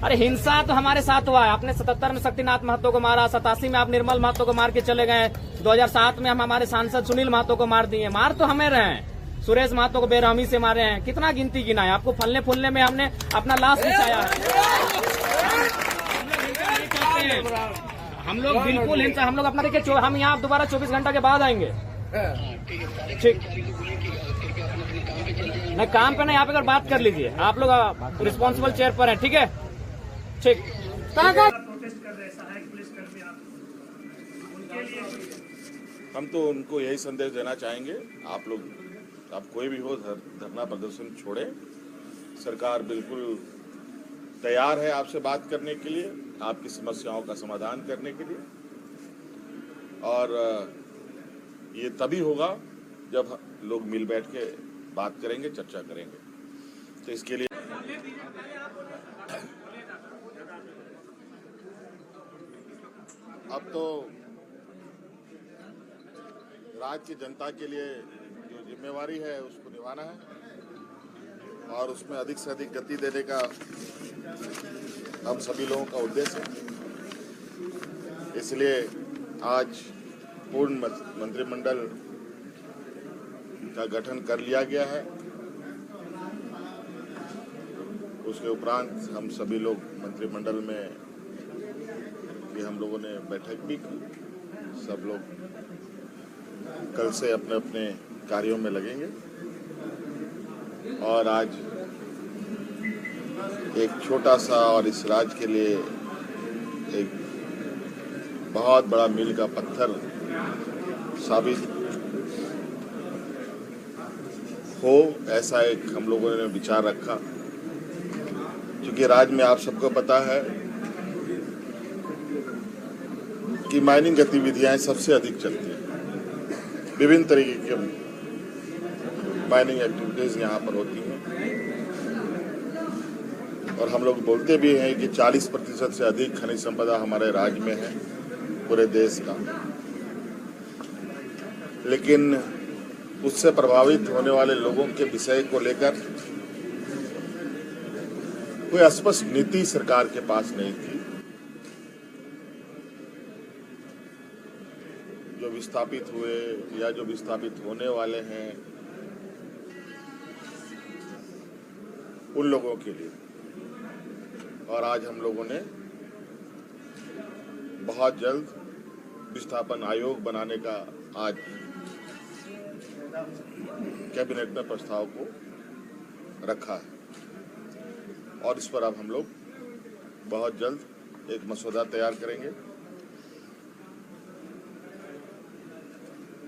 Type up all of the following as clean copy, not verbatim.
अरे हिंसा तो हमारे साथ हुआ है। आपने 77 में शक्तिनाथ महतो को मारा, 87 में आप निर्मल महतो को मार के चले गए, 2007 में हम हमारे सांसद सुनील महतो को मार दिए। मार तो हमें रहे हैं, सुरेश महतो को बेरहमी से मारे हैं। कितना गिनती गिना है? आपको फलने फूलने में हमने अपना लाश बिछाया है। हम लोग बिल्कुल हिंसा, हम लोग अपना देखिए, हम यहाँ दोबारा 24 घंटा के बाद आएंगे। ठीक, नहीं काम पे नहीं, यहाँ पे अगर बात कर लीजिए, आप लोग रिस्पॉन्सिबल चेयर पर हैं, ठीक है? ठीक। हम तो उनको यही संदेश देना चाहेंगे, आप लोग, आप कोई भी हो, धरना प्रदर्शन छोड़ें। सरकार बिल्कुल तैयार है आपसे बात करने के लिए, आपकी समस्याओं का समाधान करने के लिए। और ये तभी होगा जब लोग मिल बैठ के बात करेंगे, चर्चा करेंगे। तो इसके लिए अब तो राज्य की जनता के लिए जो जिम्मेवारी है उसको निभाना है और उसमें अधिक से अधिक गति देने का हम सभी लोगों का उद्देश्य है। इसलिए आज पूर्ण मंत्रिमंडल का गठन कर लिया गया है। उसके उपरांत हम सभी लोग मंत्रिमंडल में हम लोगों ने बैठक भी की। सब लोग कल से अपने अपने कार्यों में लगेंगे और आज एक छोटा सा और इस राज्य के लिए एक बहुत बड़ा मील का पत्थर साबित हो, ऐसा एक हम लोगों ने विचार रखा। क्योंकि राज्य में आप सबको पता है कि माइनिंग गतिविधियां सबसे अधिक चलती हैं। विभिन्न तरीके की माइनिंग एक्टिविटीज यहाँ पर होती हैं और हम लोग बोलते भी हैं कि 40% से अधिक खनिज संपदा हमारे राज्य में है, पूरे देश का। लेकिन उससे प्रभावित होने वाले लोगों के विषय को लेकर कोई स्पष्ट नीति सरकार के पास नहीं थी। जो विस्थापित हुए या जो विस्थापित होने वाले हैं उन लोगों के लिए, और आज हम लोगों ने बहुत जल्द विस्थापन आयोग बनाने का आज कैबिनेट में प्रस्ताव को रखा है और इस पर अब हम लोग बहुत जल्द एक मसौदा तैयार करेंगे।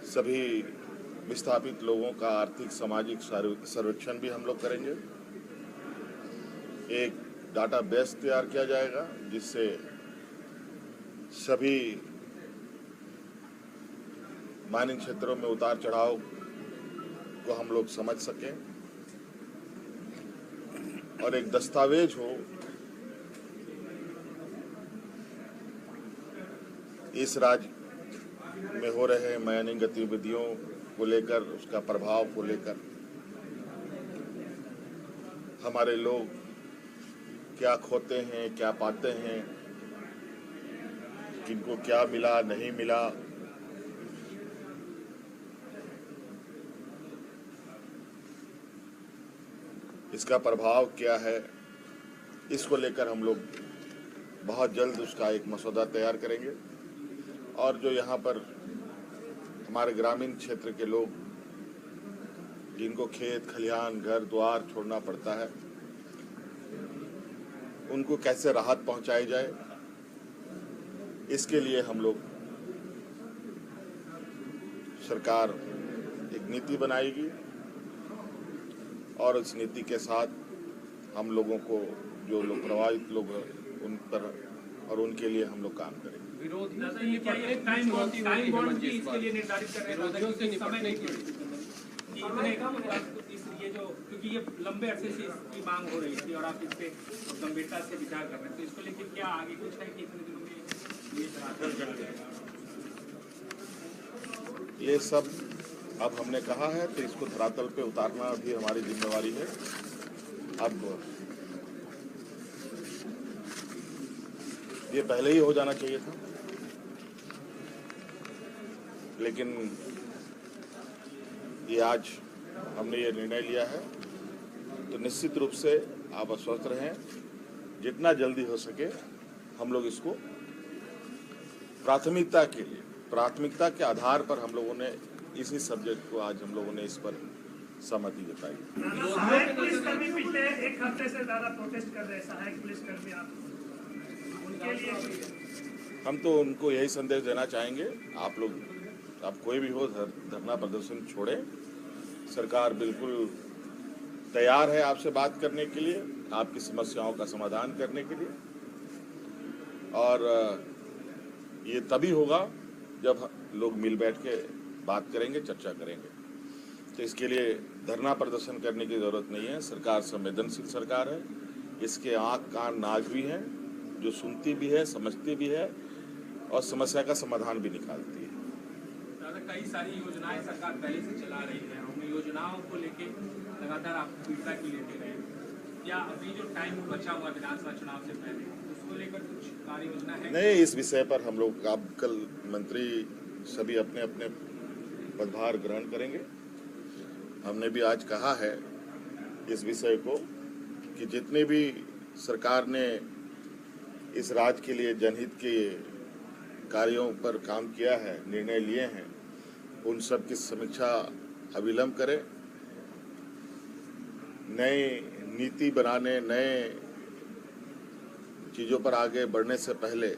सभी विस्थापित लोगों का आर्थिक सामाजिक सर्वेक्षण भी हम लोग करेंगे। एक डाटाबेस तैयार किया जाएगा जिससे सभी माइनिंग क्षेत्रों में उतार चढ़ाव को हम लोग समझ सकें और एक दस्तावेज हो इस राज्य में हो रहे माइनिंग गतिविधियों को लेकर, उसका प्रभाव को लेकर, हमारे लोग क्या खोते हैं, क्या पाते हैं, किनको क्या मिला नहीं मिला, इसका प्रभाव क्या है, इसको लेकर हम लोग बहुत जल्द उसका एक मसौदा तैयार करेंगे। और जो यहाँ पर हमारे ग्रामीण क्षेत्र के लोग जिनको खेत खलिहान घर द्वार छोड़ना पड़ता है, उनको कैसे राहत पहुंचाई जाए, इसके लिए हम लोग सरकार एक नीति बनाएगी और उस नीति के साथ हम लोगों को, जो लोग प्रभावित लोग हैं, उन पर और उनके लिए हम लोग काम करेंगे। विरोध टाइम बॉन्ड भी इसके लिए निर्धारित कर रहे हैं, समय नहीं ये जो, क्योंकि ये लंबे अरसे से इसकी मांग हो रही थी और आप इस पे गंभीरता से विचार कर रहे हैं, तो इसको लेकर क्या आगे कुछ है कि इतने दिनों में ये सब अब हमने कहा है तो इसको धरातल पे उतारना भी हमारी जिम्मेवारी है। अब ये पहले ही हो जाना चाहिए था, लेकिन ये आज हमने ये निर्णय लिया है, तो निश्चित रूप से आप आश्वस्त रहें, जितना जल्दी हो सके हम लोग इसको प्राथमिकता के आधार पर हम लोगों ने इसी सब्जेक्ट को आज हम लोगों ने इस पर सहमति जताई। सहायक पुलिसकर्मी पिछले एक हफ्ते से ज्यादा प्रोटेस्ट कर रहे हैं, सहायक पुलिसकर्मी आप उनके लिए हम तो उनको यही संदेश देना चाहेंगे, आप कोई भी हो धरना प्रदर्शन छोड़े, सरकार बिल्कुल तैयार है आपसे बात करने के लिए, आपकी समस्याओं का समाधान करने के लिए, और ये तभी होगा जब लोग मिल बैठ के बात करेंगे, चर्चा करेंगे। तो इसके लिए धरना प्रदर्शन करने की जरूरत नहीं है। सरकार संवेदनशील सरकार है, इसके आँख कान नाक भी हैं, जो सुनती भी है, समझती भी है और समस्या का समाधान भी निकालती है। कई सारी योजनाएं सरकार पहले से चला रही है, उन योजनाओं को लेके लगातार आप फीडबैक लेते रहे, या अभी जो टाइम बचा हुआ विधानसभा चुनाव से पहले उसको लेकर कुछ कार्य योजना है? नहीं, इस विषय पर हम लोग अब कल मंत्री सभी अपने अपने पदभार ग्रहण करेंगे। हमने भी आज कहा है इस विषय को कि जितने भी सरकार ने इस राज्य के लिए जनहित के कार्यों पर काम किया है, निर्णय लिए हैं, उन सब की समीक्षा अविलंब करें। नई नीति बनाने, नए चीज़ों पर आगे बढ़ने से पहले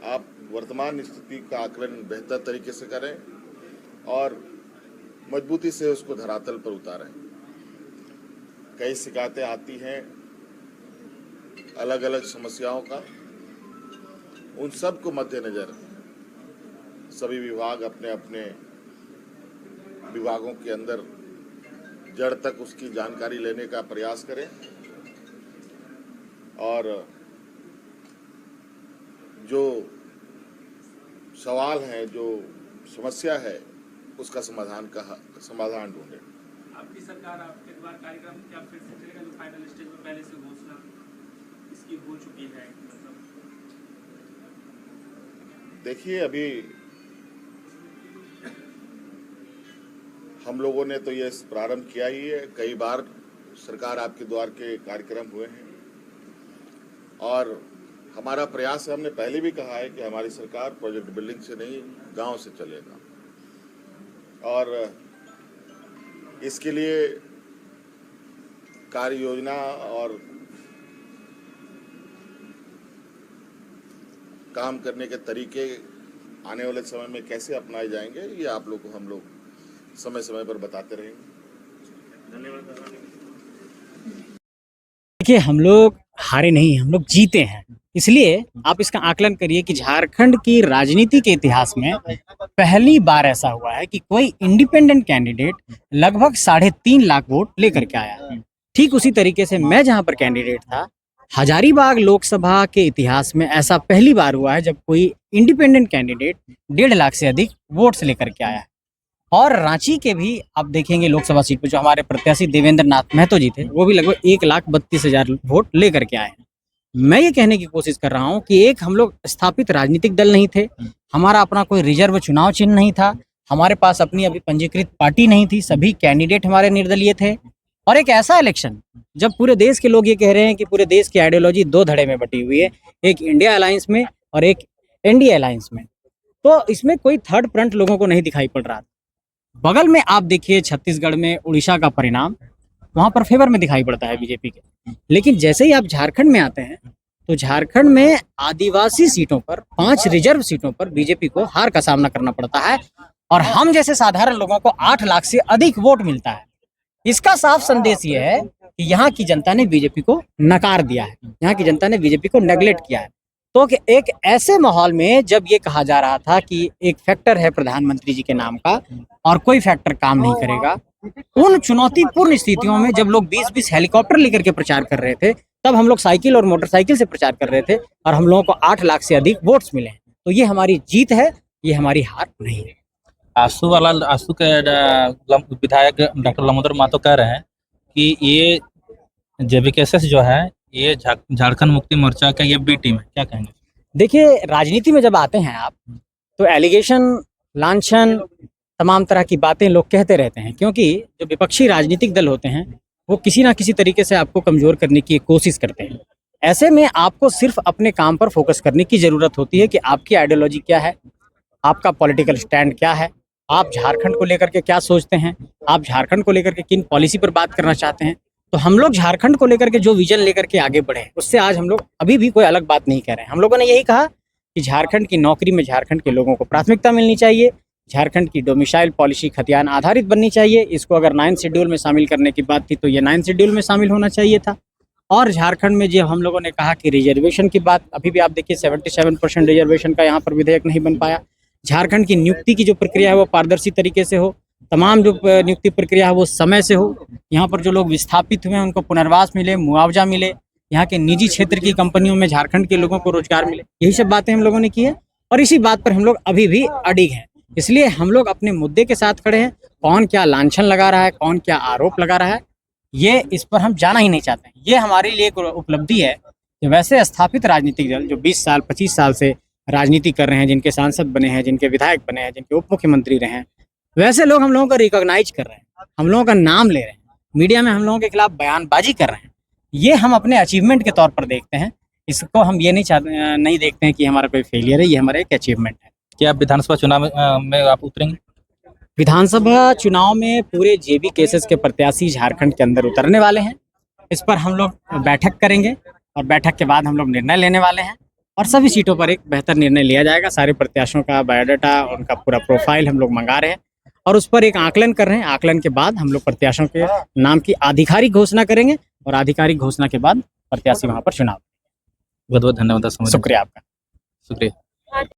आप वर्तमान स्थिति का आकलन बेहतर तरीके से करें और मजबूती से उसको धरातल पर उतारें। कई शिकायतें आती हैं अलग अलग समस्याओं का, उन सब को मद्देनजर सभी विभाग अपने अपने विभागों के अंदर जड़ तक उसकी जानकारी लेने का प्रयास करें और जो सवाल है, जो समस्या है, उसका समाधान ढूंढें। आपकी सरकार आपके द्वारा कार्यक्रम क्या फिर से चलेगा, जो फाइनल स्टेज में पहले से घोषणा इसकी हो चुकी है? देखिए, अभी हम लोगों ने तो ये प्रारंभ किया ही है। कई बार सरकार आपके द्वार के कार्यक्रम हुए हैं और हमारा प्रयास है, हमने पहले भी कहा है कि हमारी सरकार प्रोजेक्ट बिल्डिंग से नहीं, गांव से चलेगा और इसके लिए कार्य योजना और काम करने के तरीके आने वाले समय में कैसे अपनाए जाएंगे, ये आप लोग को हम लोग समय समय पर बताते रहेंगे। धन्यवाद। देखिए, हम लोग हारे नहीं, हम लोग जीते हैं। इसलिए आप इसका आकलन करिए कि झारखंड की राजनीति के इतिहास में पहली बार ऐसा हुआ है कि कोई इंडिपेंडेंट कैंडिडेट लगभग 3.5 लाख वोट लेकर के आया। ठीक उसी तरीके से मैं जहां पर कैंडिडेट था, हजारीबाग लोकसभा के इतिहास में ऐसा पहली बार हुआ है जब कोई इंडिपेंडेंट कैंडिडेट 1.5 लाख से अधिक वोट्स लेकर के आया है। और रांची के भी आप देखेंगे लोकसभा सीट पर जो हमारे प्रत्याशी देवेंद्र नाथ महतो जी थे, वो भी लगभग 1,32,000 वोट लेकर के आए हैं। मैं ये कहने की कोशिश कर रहा हूँ कि एक हम लोग स्थापित राजनीतिक दल नहीं थे, हमारा अपना कोई रिजर्व चुनाव चिन्ह नहीं था, हमारे पास अपनी अभी पंजीकृत पार्टी नहीं थी, सभी कैंडिडेट हमारे निर्दलीय थे। और एक ऐसा इलेक्शन जब पूरे देश के लोग ये कह रहे हैं कि पूरे देश की आइडियोलॉजी 2 धड़े में बटी हुई है, एक इंडिया अलायंस में और एक एनडीए अलायंस में, तो इसमें कोई थर्ड फ्रंट लोगों को नहीं दिखाई पड़ रहा। बगल में आप देखिए छत्तीसगढ़ में उड़ीसा का परिणाम, वहां पर फेवर में दिखाई पड़ता है बीजेपी के। लेकिन जैसे ही आप झारखंड में आते हैं तो झारखंड में आदिवासी सीटों पर, 5 रिजर्व सीटों पर बीजेपी को हार का सामना करना पड़ता है और हम जैसे साधारण लोगों को 8 लाख से अधिक वोट मिलता है। इसका साफ संदेश ये है कि यहाँ की जनता ने बीजेपी को नकार दिया है, यहाँ की जनता ने बीजेपी को नेगलेक्ट किया है। तो कि एक ऐसे माहौल में जब ये कहा जा रहा था कि एक फैक्टर है प्रधानमंत्री जी के नाम का और कोई फैक्टर काम नहीं करेगा, उन चुनौतीपूर्ण स्थितियों में जब लोग 20-20 हेलीकॉप्टर लेकर के प्रचार कर रहे थे, तब हम लोग साइकिल और मोटरसाइकिल से प्रचार कर रहे थे और हम लोगों को 8 लाख से अधिक वोट्स मिले। तो ये हमारी जीत है, ये हमारी हार नहीं है। आसू के विधायक डॉक्टर लमोदर महतो कह रहे हैं कि ये जेबीकेएसएस जो है ये झारखंड मुक्ति मोर्चा का ये बी टीम है, क्या कहेंगे? देखिए, राजनीति में जब आते हैं आप, तो एलिगेशन, लांछन, तमाम तरह की बातें लोग कहते रहते हैं, क्योंकि जो विपक्षी राजनीतिक दल होते हैं वो किसी ना किसी तरीके से आपको कमज़ोर करने की कोशिश करते हैं। ऐसे में आपको सिर्फ अपने काम पर फोकस करने की ज़रूरत होती है कि आपकी आइडियोलॉजी क्या है, आपका पॉलिटिकल स्टैंड क्या है, आप झारखंड को लेकर के क्या सोचते हैं, आप झारखंड को लेकर के किन पॉलिसी पर बात करना चाहते हैं। तो हम लोग झारखंड को लेकर के जो विजन लेकर के आगे बढ़े, उससे आज हम लोग अभी भी कोई अलग बात नहीं कह रहे हैं। हम लोगों ने यही कहा कि झारखंड की नौकरी में झारखंड के लोगों को प्राथमिकता मिलनी चाहिए, झारखंड की डोमिसाइल पॉलिसी खतियान आधारित बननी चाहिए। इसको अगर 9 शेड्यूल में शामिल करने की बात थी तो ये 9 शेड्यूल में शामिल होना चाहिए था। और झारखंड में जो हम लोगों ने कहा कि रिजर्वेशन की बात, अभी भी आप देखिए 77% रिजर्वेशन का यहाँ पर विधेयक नहीं बन पाया। झारखंड की नियुक्ति की जो प्रक्रिया है वो पारदर्शी तरीके से हो, तमाम जो नियुक्ति प्रक्रिया है वो समय से हो, यहाँ पर जो लोग विस्थापित हुए हैं उनको पुनर्वास मिले, मुआवजा मिले, यहाँ के निजी क्षेत्र की कंपनियों में झारखंड के लोगों को रोजगार मिले। यही सब बातें हम लोगों ने की है और इसी बात पर हम लोग अभी भी अडिग हैं। इसलिए हम लोग अपने मुद्दे के साथ खड़े हैं। कौन क्या लांछन लगा रहा है, कौन क्या आरोप लगा रहा है, ये इस पर हम जाना ही नहीं चाहते हैं। ये हमारे लिए एक उपलब्धि है कि वैसे स्थापित राजनीतिक दल जो 20 साल 25 साल से राजनीति कर रहे हैं, जिनके सांसद बने हैं, जिनके विधायक बने हैं, जिनके उप मुख्यमंत्री रहे हैं, वैसे लोग हम लोगों को रिकॉग्नाइज कर रहे हैं, हम लोगों का नाम ले रहे हैं, मीडिया में हम लोगों के खिलाफ बयानबाजी कर रहे हैं। ये हम अपने अचीवमेंट के तौर पर देखते हैं। इसको हम ये नहीं देखते हैं कि हमारा कोई फेलियर है, ये हमारा एक अचीवमेंट है। क्या विधानसभा चुनाव में आप उतरेंगे? विधानसभा चुनाव में पूरे जेबी केसेस के प्रत्याशी झारखंड के अंदर उतरने वाले हैं। इस पर हम लोग बैठक करेंगे और बैठक के बाद हम लोग निर्णय लेने वाले हैं और सभी सीटों पर एक बेहतर निर्णय लिया जाएगा। सारे प्रत्याशियों का बायोडाटा, उनका पूरा प्रोफाइल हम लोग मंगा रहे हैं और उस पर एक आकलन कर रहे हैं। आकलन के बाद हम लोग प्रत्याशियों के नाम की आधिकारिक घोषणा करेंगे और आधिकारिक घोषणा के बाद प्रत्याशी वहां पर चुनाव। बहुत बहुत धन्यवाद। शुक्रिया आपका। शुक्रिया।